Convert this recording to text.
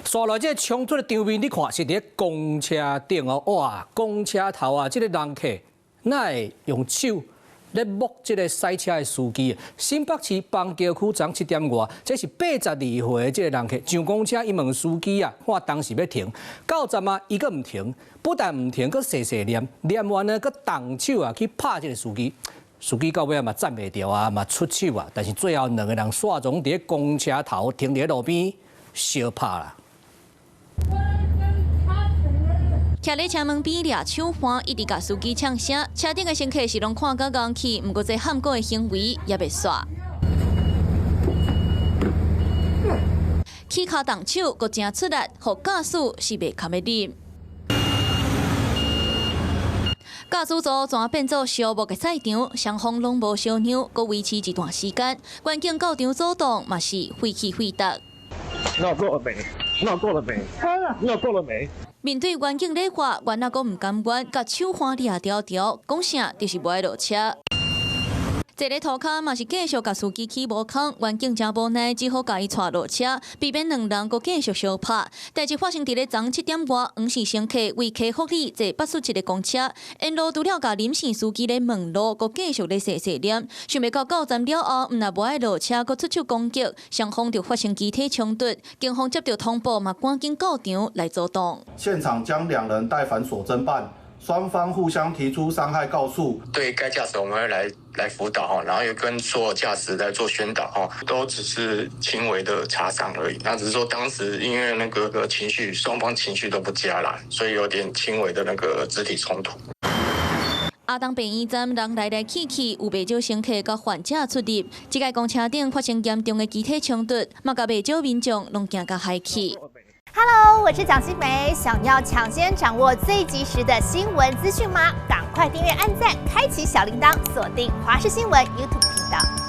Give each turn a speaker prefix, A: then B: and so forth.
A: 刷来这冲突的场面，你看是伫公车顶哦，哇，公车头啊，这个人客哪会用手咧摸这个赛车的司机？新北市邦桥区早7点外，这是82岁的这个人客上公车，伊问司机啊，看当时要停，到站啊，伊个唔停，不但唔停，佮细细念完呢，佮动手啊去拍这个司机。司机到尾啊嘛站袂住啊，嘛出手啊，但是最后两个人煞总伫公车头停伫路边相拍啦。
B: 徛咧车门边掠手环，一直甲司机呛声。车顶的乘客是拢看到硬气，毋过这喊过的行为也袂煞。起骹动手，阁真出力，互驾驶是袂堪要啉。驾驶座转变做小木的赛场，双方拢无相让，阁维持一段时间。环境到场阻挡，嘛是废气废毒。
C: 闹够了没？闹够了没？闹够了没？
B: 面对环境劣化，原来阁唔甘愿，甲手环抓条条，讲啥就是无爱落车。坐咧涂骹嘛是继续甲司机起无空，环境真无奈，只好甲伊带落车，避免两人阁继续相拍。代志发生伫咧昨7点外，黄姓乘客为客福利坐81个公车，沿路除了甲林姓司机咧问路，阁继续咧细细念，想袂到站了后，毋若无爱落车，阁出手攻击，双方就发生肢体冲突。警方接到通报，嘛赶紧到场来阻挡。
D: 现场将两人带返所侦办。双方互相提出伤害告诉，
E: 对该驾驶我们会来辅导哈，然后也跟所有驾驶来做宣导哈，都只是轻微的擦伤而已。那只是说当时因为那个情绪，双方情绪都不佳啦，所以有点轻微的那个肢体冲突。
B: 阿东便衣站人来来去去，有不少乘客甲患者出入，这个公车顶发生严重的肢体冲突，嘛甲不少民众拢惊甲害去。
F: Hello， 我是蒋欣梅。想要抢先掌握最及时的新闻资讯吗？赶快订阅、按赞、开启小铃铛，锁定华视新闻 YouTube 频道。